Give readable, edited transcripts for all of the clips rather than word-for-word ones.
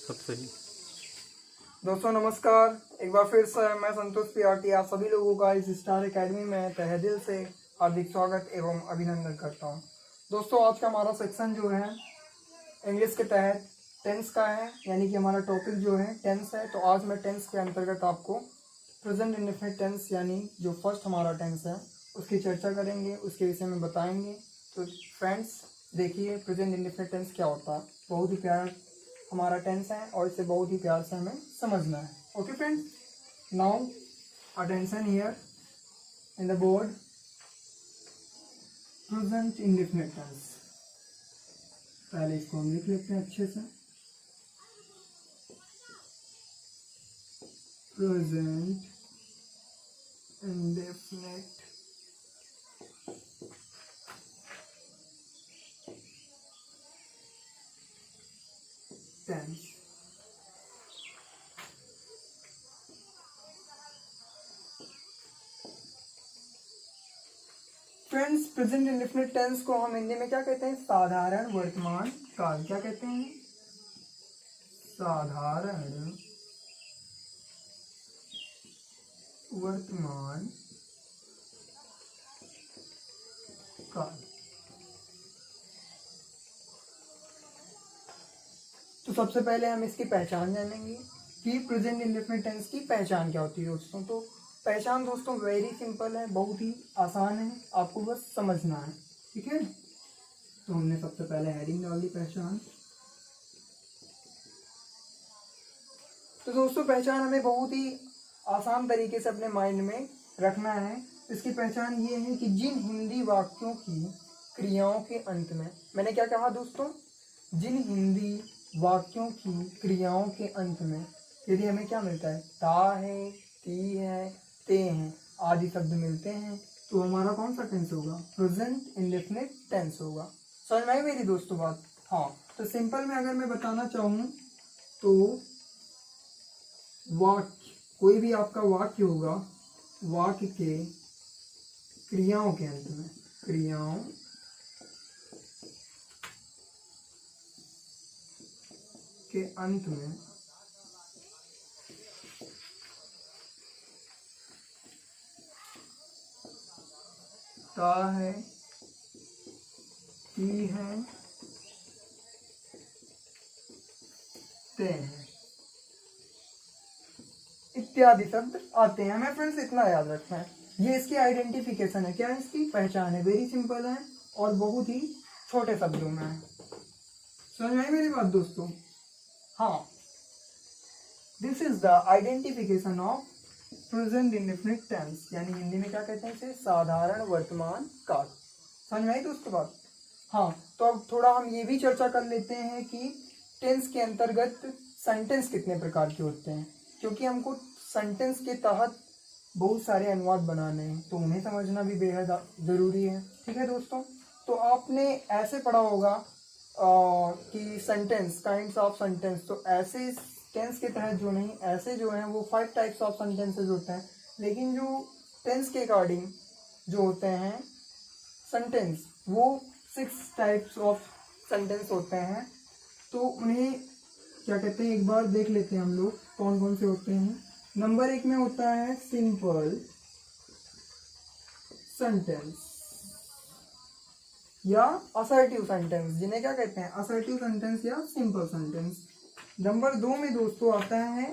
सब सही। दोस्तों नमस्कार, एक बार फिर से मैं संतोष पियाटी आप सभी लोगों का इस स्टार एकेडमी में तहे दिल से हार्दिक स्वागत एवं अभिनंदन करता हूं। दोस्तों आज का हमारा सेक्शन जो है इंग्लिश के तहत टेंस का है, यानी कि हमारा टॉपिक जो है टेंस है। तो आज मैं टेंस के अंतर्गत आपको प्रेजेंट इंडेफिनिट टेंस यानी जो फर्स्ट हमारा टेंस है उसकी चर्चा करेंगे, उसके विषय में बताएंगे। तो फ्रेंड्स देखिए, प्रेजेंट इंडेफिनिट टेंस क्या होता है। बहुत ही प्यारा हमारा टेंस है और इसे बहुत ही प्यार से हमें समझना है। Okay friends, now attention here in the board. Present indefinite tense, पहले इसको हम लिख लेते हैं अच्छे से। Present indefinite tense. Friends, present indefinite tense को हम हिंदी में क्या कहते हैं? साधारण वर्तमान काल। क्या कहते हैं? साधारण वर्तमान काल। तो सबसे पहले हम इसकी पहचान जानेंगे कि प्रेजेंट इंडेफिनिट टेंस की पहचान क्या होती है दोस्तों। तो पहचान दोस्तों वेरी सिंपल है, बहुत ही आसान है, आपको बस समझना है। ठीक है, तो हमने सबसे पहले हेडिंग डाल दी पहचान। तो दोस्तों पहचान हमें बहुत ही आसान तरीके से अपने माइंड में रखना है। इसकी पहचान ये है कि जिन हिंदी वाक्यों की क्रियाओं के अंत में, मैंने क्या कहा दोस्तों? जिन हिंदी वाक्यों की क्रियाओं के अंत में यदि हमें क्या मिलता है? ता है, ती है, ते हैं आदि शब्द मिलते हैं, तो हमारा कौन सा टेंस होगा? प्रेजेंट इंडेफिनिट टेंस होगा। समझ में आई मेरी दोस्तों बात? हाँ, तो सिंपल में अगर मैं बताना चाहूँ तो वाक्य, कोई भी आपका वाक्य होगा, वाक्य के क्रियाओं के अंत में, क्रियाओं के अंत में ता है, ती है, ते हैं इत्यादि शब्द आते हैं। हमें फ्रेंड्स इतना याद रखना है, ये इसकी आइडेंटिफिकेशन है। क्या है? इसकी पहचान है। वेरी सिंपल है और बहुत ही छोटे शब्दों में है। समझ में आई मेरी बात दोस्तों? हाँ, this is the identification of present indefinite tense, यानी हिंदी में क्या कहते हैं इसे? साधारण वर्तमान काल। समझ में आई दोस्तों बात? हाँ, तो अब थोड़ा हम ये भी चर्चा कर लेते हैं कि टेंस के अंतर्गत सेंटेंस कितने प्रकार के होते हैं, क्योंकि हमको सेंटेंस के तहत बहुत सारे अनुवाद बनाने हैं, तो उन्हें समझना भी बेहद ज़रूरी है। ठीक है दोस्तों, तो आपने ऐसे पढ़ा होगा कि सेंटेंस, काइंड्स ऑफ सेंटेंस, तो ऐसे टेंस के तहत जो नहीं, ऐसे जो हैं वो 5 टाइप्स ऑफ सेंटेंसेज होते हैं, लेकिन जो टेंस के अकॉर्डिंग जो होते हैं सेंटेंस, वो 6 टाइप्स ऑफ सेंटेंस होते हैं। तो उन्हें क्या कहते हैं, एक बार देख लेते हैं हम लोग कौन कौन से होते हैं। नंबर 1 में होता है सिंपल सेंटेंस या असर्टिव सेंटेंस, जिन्हें क्या कहते हैं? असर्टिव सेंटेंस या सिंपल सेंटेंस। नंबर 2 में दोस्तों आता है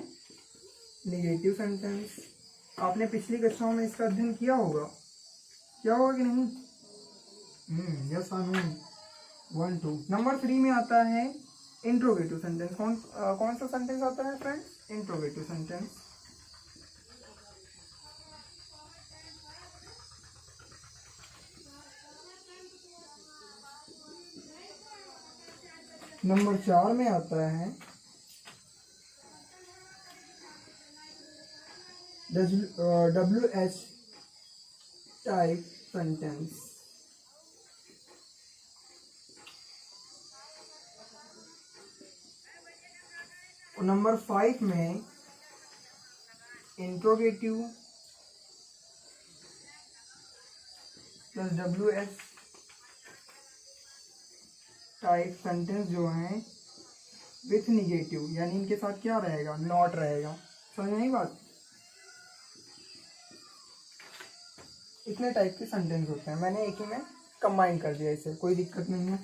नेगेटिव सेंटेंस। आपने पिछली कक्षाओं में इसका अध्ययन किया होगा कि नहीं? यस और नो, 1 2। नंबर 3 में आता है इंट्रोगेटिव सेंटेंस। कौन सा सेंटेंस आता है फ्रेंड्स? Interrogative sentence. नंबर 4 में आता है WH टाइप सेंटेंस। और नंबर 5 में interrogative plus WH type sentence जो हैं विथ निगेटिव, यानी इनके साथ क्या रहेगा, नॉट रहेगा। समझ नहीं बात। इतने टाइप के सेंटेंस होते हैं, मैंने एक ही में कंबाइन कर दिया इसे, कोई दिक्कत नहीं है।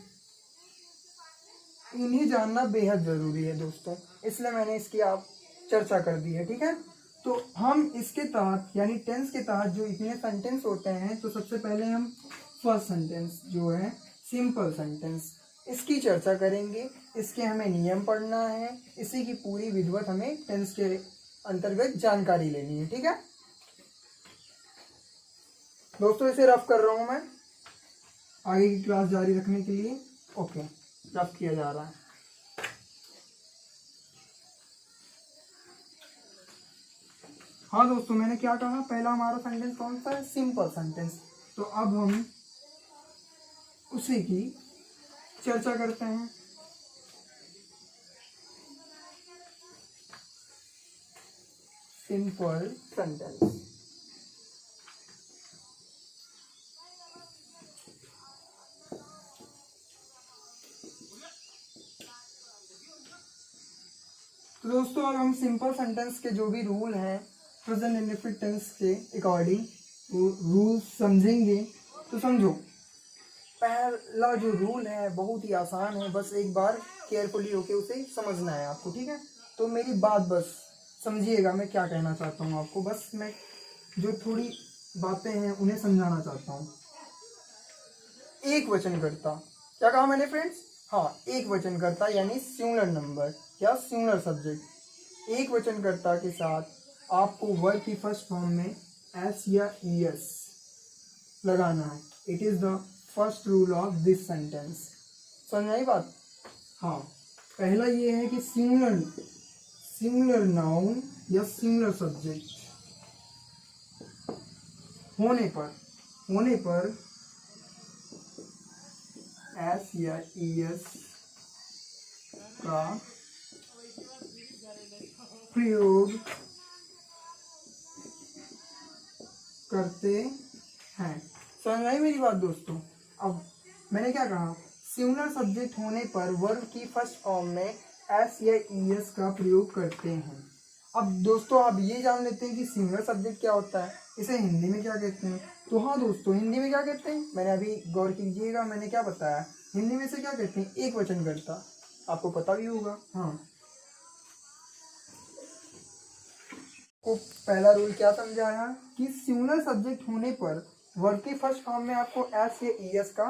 इन्हें जानना बेहद ज़रूरी है दोस्तों, इसलिए मैंने इसकी आप चर्चा कर दी है, ठीक है। तो हम इसके तहत यानी टेंस के तहत जो इतने सेंटेंस होते हैं, तो सबसे पहले हम फर्स्ट सेंटेंस जो है सिंपल सेंटेंस, इसकी चर्चा करेंगे। इसके हमें नियम पढ़ना है, इसी की पूरी विधिवत हमें टेंस के अंतर्गत जानकारी लेनी है, ठीक है दोस्तों। इसे रफ कर रहा हूँ मैं आगे की क्लास जारी रखने के लिए। ओके, रफ किया जा रहा है। हाँ दोस्तों, मैंने क्या कहा, पहला हमारा सेंटेंस कौन सा है, सिंपल सेंटेंस। तो अब हम उसी की चर्चा करते हैं। सिंपल सेंटेंस, तो दोस्तों अब हम सिंपल सेंटेंस के जो भी रूल हैं प्रेजेंट इंडेफिनिट टेंस के अकॉर्डिंग रूल समझेंगे। तो समझो, पहला जो रूल है बहुत ही आसान है, बस एक बार केयरफुली होके उसे समझना है आपको, ठीक है। तो मेरी बात बस समझिएगा, मैं क्या कहना चाहता हूँ आपको, बस मैं जो थोड़ी बातें हैं उन्हें समझाना चाहता हूँ। एक वचनकर्ता, क्या कहा मैंने फ्रेंड्स, हाँ एक वचनकर्ता यानी सिंगुलर नंबर या सिंगुलर सब्जेक्ट। एक वचनकर्ता के साथ आपको वर्ब की फर्स्ट फॉर्म में एस या ईएस लगाना है। It is the first rule of this sentence. समझ आई बात। हाँ, पहला ये है कि सिंगुलर नाउन या सिंगुलर सब्जेक्ट होने पर एस या ईएस का प्रयोग करते हैं। समझ आई मेरी बात दोस्तों। अब मैंने क्या कहा, सिंगुलर सब्जेक्ट होने पर वर्ब की फर्स्ट फॉर्म में एस या ईएस का प्रयोग करते हैं। अब दोस्तों आप ये जान लेते हैं कि सिंगुलर सब्जेक्ट क्या होता है, इसे हिंदी में क्या कहते हैं। तो हाँ दोस्तों, हिंदी में क्या कहते हैं, मैंने अभी गौर कीजिएगा, मैंने क्या बताया, हिंदी में से क्या कहते हैं, एक वचनकर्ता। आपको पता भी होगा। हाँ, को पहला रूल क्या समझाया कि सिंगुलर सब्जेक्ट होने पर वर्ब की फर्स्ट फॉर्म में आपको एस या ईएस का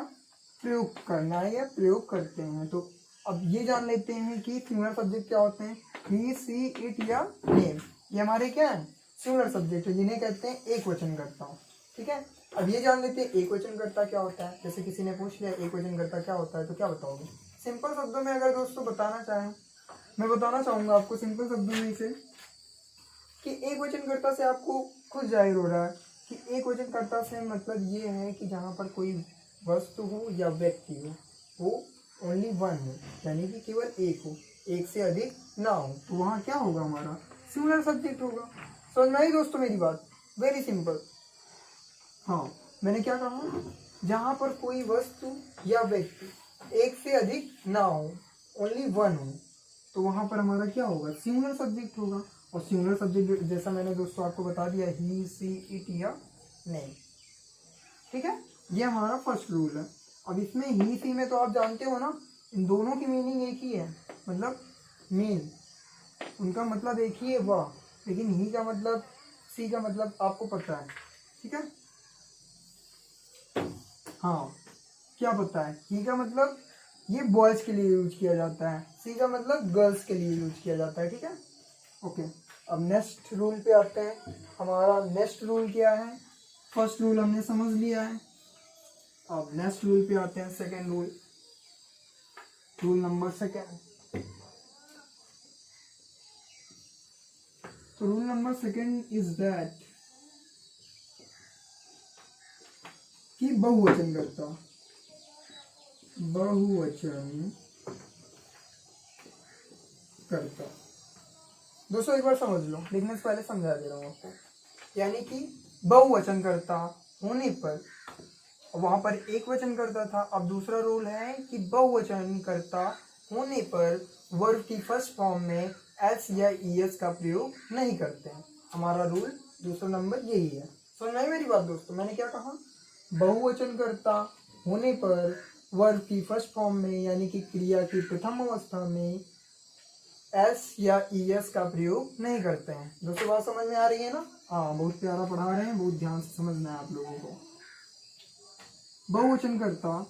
प्रयोग करना है या प्रयोग करते हैं। तो अब ये जान लेते हैं कि सिंगुलर सब्जेक्ट क्या होते हैं, ही सी इट या नेम, ये हमारे क्या है, सिंगुलर सब्जेक्ट है, जिन्हें कहते हैं एक वचनकर्ता। ठीक है, अब ये जान लेते हैं एक वचनकर्ता क्या होता है। जैसे किसी ने पूछ लिया एक वचनकर्ता क्या होता है, तो क्या बताओगे। सिंपल शब्दों में अगर दोस्तों बताना चाहें, मैं बताना चाहूंगा आपको सिंपल शब्दों में इसे, कि एक वचनकर्ता से आपको खुद जाहिर हो रहा है कि एक वचनकर्ता से मतलब ये है कि जहाँ पर कोई वस्तु हो या व्यक्ति हो, वो ओनली वन हो, यानी कि केवल एक हो, एक से अधिक ना हो, तो वहाँ क्या होगा, हमारा सिंगुलर सब्जेक्ट होगा। समझ में आई दोस्तों मेरी बात, वेरी सिंपल। हाँ, मैंने क्या कहा, जहाँ पर कोई वस्तु या व्यक्ति एक से अधिक ना हो, ओनली वन हो, तो वहाँ पर हमारा क्या होगा, सिंगुलर सब्जेक्ट होगा। और सिंगुलर सब्जेक्ट जैसा मैंने दोस्तों आपको बता दिया, ही सी इट या नेम। ठीक है, ये हमारा फर्स्ट रूल है। अब इसमें ही सी में तो आप जानते हो ना, इन दोनों की मीनिंग एक ही है, मतलब मीन उनका मतलब एक ही है वह, लेकिन ही का मतलब, सी का मतलब आपको पता है। ठीक है, हाँ क्या पता है, ही का मतलब ये बॉयज के लिए यूज किया जाता है, सी का मतलब गर्ल्स के लिए यूज किया जाता है। ठीक है, ओके। अब नेक्स्ट रूल पे आते हैं। हमारा नेक्स्ट रूल क्या है, फर्स्ट रूल हमने समझ लिया है, अब नेक्स्ट रूल पे आते हैं, second rule, rule number second. तो rule number second is that कि बहुवचन करता, बहुवचन करता। दोस्तों एक बार समझ लो, लिखने से पहले समझा दे रहा हूँ आपको। यानी कि बहुवचन करता होने पर, वहां पर एक वचन करता था, अब दूसरा रूल है कि बहुवचन करता होने पर वर्ब की फर्स्ट फॉर्म में एस या ईएस का प्रयोग नहीं करते हैं। हमारा रूल दूसरा नंबर यही है। समझ में आई मेरी बात दोस्तों? मैंने क्या कहा, बहुवचन कर्ता होने पर वर्ब की फर्स्ट फॉर्म में यानी कि क्रिया की प्रथम अवस्था में एस या ईएस का प्रयोग नहीं करते हैं। दोस्तों बात समझ में आ रही है ना? हाँ, बहुत प्यारा पढ़ा रहे हैं, बहुत ध्यान से समझना है आप लोगों को। बहुवचन कर्ता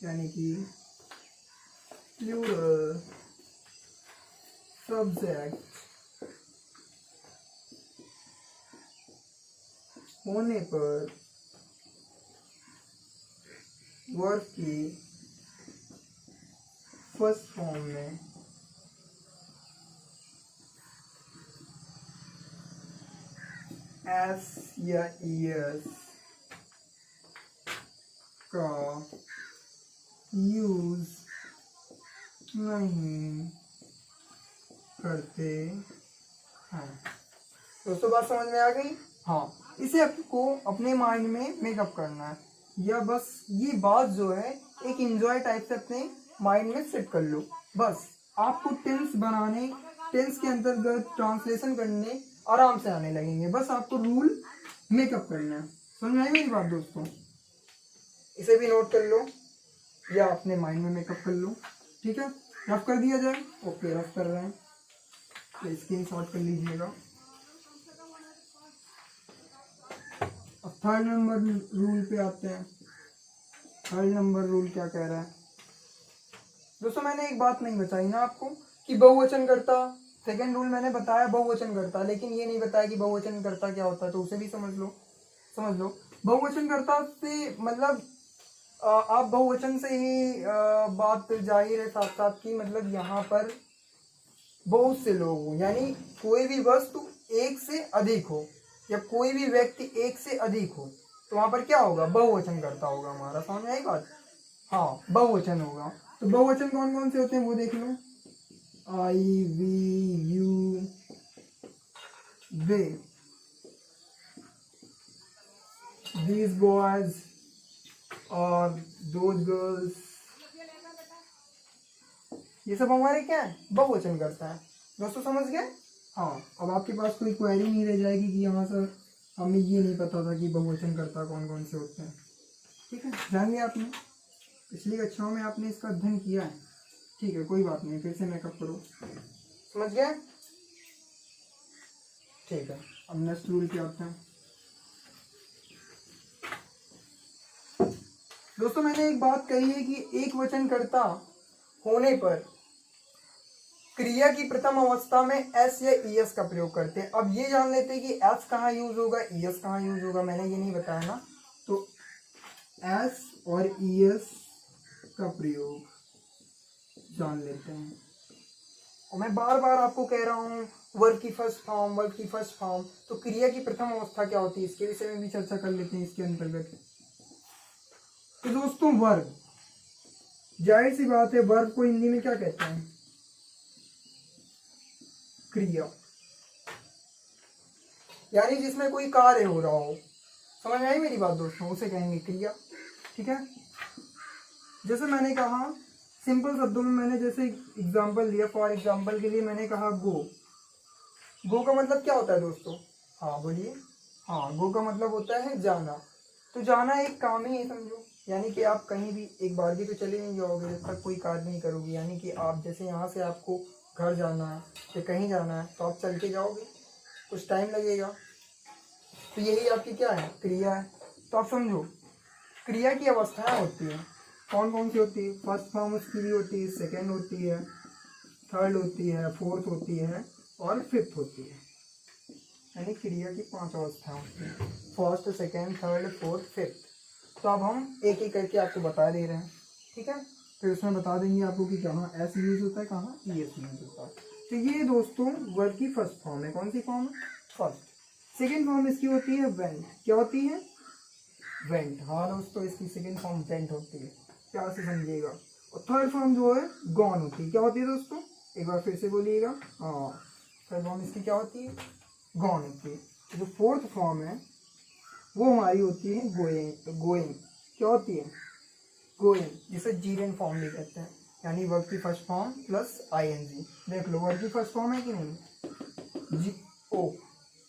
यानी कि प्लूरल सब्जेक्ट होने पर वर्ब की फर्स्ट फॉर्म में एस या ईएस का यूज नहीं करते हैं। दोस्तों बात समझ में आ गई? हाँ, इसे आपको अपने माइंड में मेकअप करना है, या बस ये बात जो है एक एंजॉय टाइप से अपने माइंड में सेट कर लो। बस आपको टेंस बनाने, टेंस के अंतर्गत ट्रांसलेशन करने आराम से आने लगेंगे। बस आपको रूल मेकअप करना है। समझ में आई मेरी बात दोस्तों? इसे भी नोट कर लो या अपने माइंड में मेकअप कर लो। ठीक है, रफ कर दिया जाए? ओके, रफ कर रहे हैं तो स्क्रीन शॉट कर लीजिएगा। अब थर्ड नंबर रूल पे आते हैं। थर्ड नंबर रूल क्या कह रहा है दोस्तों? मैंने एक बात नहीं बताई ना आपको कि बहुवचन करता, सेकेंड रूल मैंने बताया बहुवचन करता, लेकिन ये नहीं बताया कि बहुवचन करता क्या होता है, तो उसे भी समझ लो। समझ लो, बहुवचन करता से मतलब आप बहुवचन से ही बात जाहिर है साथ साथ की, मतलब यहाँ पर बहुत से लोग हो, यानी कोई भी वस्तु एक से अधिक हो या कोई भी व्यक्ति एक से अधिक हो, तो वहां पर क्या होगा? बहुवचन करता होगा हमारा। समझ में आई बात? हाँ, बहुवचन होगा। तो बहुवचन कौन कौन से होते हैं वो देख लो। I, we, you, they, these boys और those girls, ये सब हमारे क्या है? बहुवचन करता है। दोस्तों समझ गए? हाँ, अब आपके पास कोई क्वेरी नहीं रह जाएगी कि यहाँ से हमें ये नहीं पता था कि बहुवचन करता कौन कौन से होते हैं। ठीक है, जान लिया आपने, पिछली कक्षाओं में आपने इसका अध्ययन किया है। ठीक है, कोई बात नहीं, फिर से मेकअप करो। समझ गए? ठीक है, अब नेक्स्ट रूल पे आते हैं। दोस्तों मैंने एक बात कही है कि एक वचन कर्ता होने पर क्रिया की प्रथम अवस्था में एस या ईएस का प्रयोग करते हैं। अब ये जान लेते हैं कि एस कहाँ यूज होगा, ईएस कहाँ यूज होगा। मैंने ये नहीं बताया ना, तो एस और ईएस का प्रयोग जान लेते हैं। और मैं बार बार आपको कह रहा हूँ वर्ब की फर्स्ट फॉर्म, वर्ब की फर्स्ट फॉर्म, तो क्रिया की प्रथम अवस्था क्या होती है इसके विषय में भी चर्चा कर लेते हैं इसके अंतर्गत। तो दोस्तों वर्ब, जाहिर सी बात है, वर्ब को हिंदी में क्या कहते हैं? क्रिया, यानी जिसमें कोई कार्य हो रहा हो। समझ में आई मेरी बात दोस्तों? उसे कहेंगे क्रिया। ठीक है, जैसे मैंने कहा सिंपल शब्दों में, मैंने जैसे एग्जांपल दिया, फॉर एग्जांपल के लिए मैंने कहा गो। गो का मतलब क्या होता है दोस्तों? हाँ बोलिए। हाँ, गो का मतलब होता है जाना। तो जाना एक काम ही है समझो, यानी कि आप कहीं भी एक बार भी तो चले नहीं जाओगे जब तक कोई कार्य नहीं करोगे। यानी कि आप जैसे यहाँ से आपको घर जाना है या कहीं जाना है तो आप चल के जाओगे, कुछ टाइम लगेगा, तो यही आपकी क्या है? क्रिया है। तो आप समझो क्रिया की अवस्थाएं होती हैं, कौन कौन सी होती है? फर्स्ट फॉर्म उसकी भी होती है, सेकेंड होती है, थर्ड होती है, फोर्थ होती है और फिफ्थ होती है। यानी क्रिया की 5 अवस्थाएं होती हैं, first, second, third, fourth, fifth. तो अब हम एक एक करके आपको बता दे रहे हैं। ठीक है, फिर उसमें बता देंगे आपको कि कहाँ एस यूज होता है, कहाँ ईएस यूज होता है। तो ये दोस्तों वर्ब की फर्स्ट फॉर्म है। कौन सी फॉर्म है? फर्स्ट। सेकेंड फॉर्म इसकी होती है वेंट। क्या होती है? वेंट। हाँ दोस्तों, इसकी सेकेंड फॉर्म वेंट होती है, प्यार से समझिएगा। और थर्ड फॉर्म जो है गॉन होती है। क्या होती है दोस्तों? एक बार फिर से बोलिएगा। हाँ, थर्ड फॉर्म इसकी क्या होती है? गॉन होती है। जो फोर्थ फॉर्म है वो हमारी होती है गोइंग। गोइंग क्या होती है? गोइंग, जिसे जीरेंट फॉर्म भी कहते हैं। यानी वर्ब की फर्स्ट फॉर्म प्लस आईएनजी। देख लो वर्ब की फर्स्ट फॉर्म है कि नहीं, जी ओ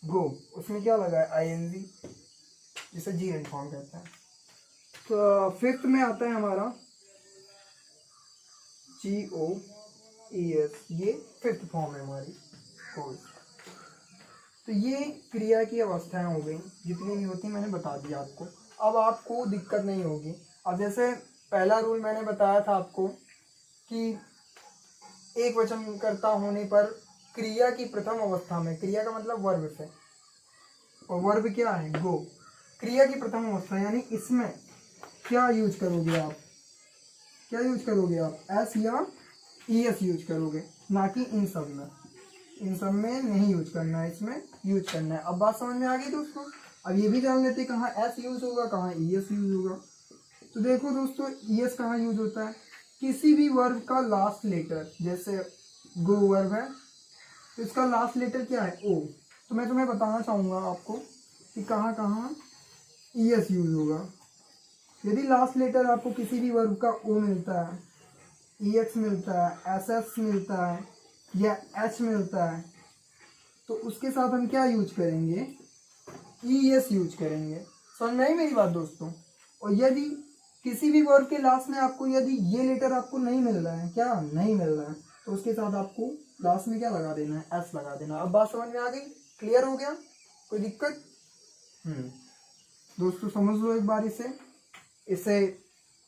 गो, उसमें क्या लगा है आईएनजी, जिसे जी एंड फॉर्म कहते हैं। तो फिफ्थ में आता है हमारा जी ओ ई एस, ये फिफ्थ फॉर्म है हमारी कोर्स। तो ये क्रिया की अवस्थाएं हो गई, जितनी भी होती मैंने बता दिया आपको। अब आपको दिक्कत नहीं होगी। अब जैसे पहला रूल मैंने बताया था आपको कि एक वचनकर्ता होने पर क्रिया की प्रथम अवस्था में, क्रिया का मतलब वर्ब से, और वर्ब क्या है गो, क्रिया की प्रथम अवस्था यानी इसमें क्या यूज करोगे आप, क्या यूज करोगे आप, एस या ई एस यूज करोगे, ना कि इन सब में। इन सब में नहीं यूज करना है, इसमें यूज करना है। अब बात समझ में आ गई दोस्तों। अब ये भी जान लेते कहाँ एस यूज होगा, कहाँ ई एस यूज होगा। तो देखो दोस्तों, ई एस कहाँ यूज होता है, किसी भी वर्ब का लास्ट लेटर, जैसे गो वर्ब है तो इसका लास्ट लेटर क्या है ओ, तो मैं तुम्हें बताना चाहूँगा आपको कि कहाँ कहाँ ई एस यूज होगा। यदि लास्ट लेटर आपको किसी भी वर्ब का ओ मिलता है, ई एक्स मिलता है, एस एस मिलता है या एच मिलता है, तो उसके साथ हम क्या यूज करेंगे, ई एस यूज करेंगे। समझ में आई मेरी बात दोस्तों। और यदि किसी भी वर्ब के लास्ट में आपको यदि ये लेटर आपको नहीं मिल रहा है, क्या नहीं मिल रहा है, तो उसके साथ आपको लास्ट में क्या लगा देना है, एस लगा देना। अब बात समझ में आ गई, क्लियर हो गया, कोई दिक्कत। दोस्तों समझ लो एक बार इसे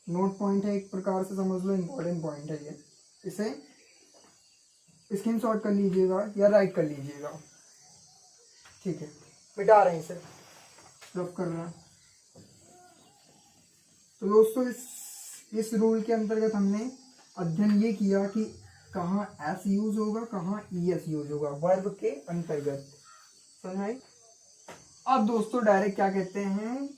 नोट पॉइंट है, एक प्रकार से समझ लो, इम्पोर्टेंट पॉइंट है ये। इसे स्क्रीनशॉट कर लीजिएगा या राइट कर लीजिएगा, ठीक है। मिटा रहे हैं इसे, रफ कर रहे हैं। तो दोस्तों इस रूल के अंतर्गत हमने अध्ययन ये किया कि कहाँ एस यूज होगा, कहाँ ई एस यूज होगा वर्ब के अंतर्गत। समझ आई। अब दोस्तों डायरेक्ट क्या कहते हैं,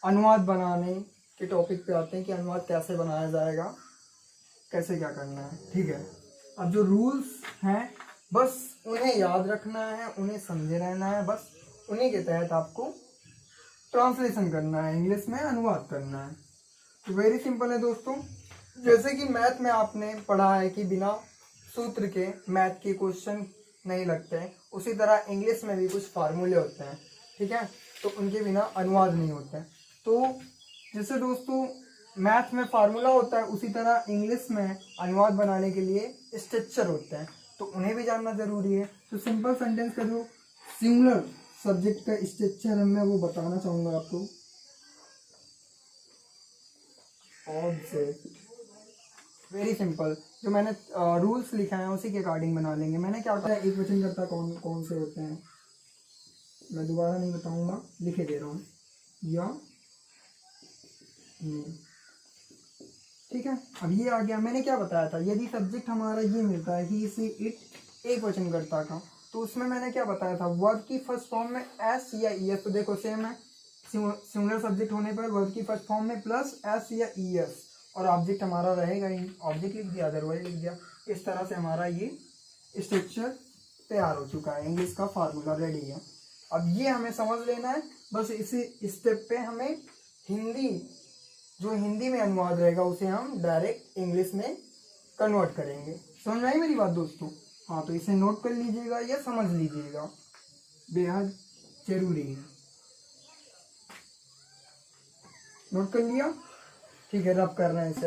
अनुवाद बनाने के टॉपिक पे आते हैं कि अनुवाद कैसे बनाया जाएगा, कैसे क्या करना है, ठीक है। अब जो रूल्स हैं बस उन्हें याद रखना है, उन्हें समझे रहना है, बस उन्हीं के तहत आपको ट्रांसलेशन करना है, इंग्लिश में अनुवाद करना है। तो वेरी सिंपल है दोस्तों। जैसे कि मैथ में आपने पढ़ा है कि बिना सूत्र के मैथ के क्वेश्चन नहीं लगते हैं, उसी तरह इंग्लिश में भी कुछ फार्मूले होते हैं, ठीक है, तो उनके बिना अनुवाद नहीं होता है। तो जैसे दोस्तों मैथ में फार्मूला होता है, उसी तरह इंग्लिश में अनुवाद बनाने के लिए स्ट्रक्चर होते हैं, तो उन्हें भी जानना जरूरी है। तो सिंपल सेंटेंस का जो सिंगुलर सब्जेक्ट का स्ट्रक्चर है मैं वो बताना चाहूँगा आपको। वेरी सिंपल, जो मैंने रूल्स लिखा है उसी के अकॉर्डिंग बना लेंगे। मैंने क्या कहा, एक वचनकर्ता कौन कौन से होते हैं, मैं दोबारा नहीं बताऊंगा, लिखे दे रहा हूँ, या ठीक है। अब ये आ गया, मैंने क्या बताया था, यदि सब्जेक्ट हमारा ये मिलता है ही सी इट एक वचनकर्ता का, तो उसमें मैंने क्या बताया था, वर्ब की फर्स्ट फॉर्म में एस या ई एस, तो देखो सेम है, सिंगुलर सब्जेक्ट होने पर वर्ब की फर्स्ट फॉर्म में प्लस एस या ई एस, और ऑब्जेक्ट हमारा रहेगा ही, ऑब्जेक्ट लिख दिया, अदरवाइज लिख दिया। इस तरह से हमारा ये स्ट्रक्चर तैयार हो चुका है, इंग्लिश का फार्मूला रेडी है। अब ये हमें समझ लेना है, बस इसी स्टेप पे हमें हिंदी, जो हिंदी में अनुवाद रहेगा उसे हम डायरेक्ट इंग्लिश में कन्वर्ट करेंगे। समझ में आई मेरी बात दोस्तों। हाँ, तो इसे नोट कर लीजिएगा या समझ लीजिएगा, बेहद जरूरी है। नोट कर लिया, ठीक है, रब कर रहे हैं इसे।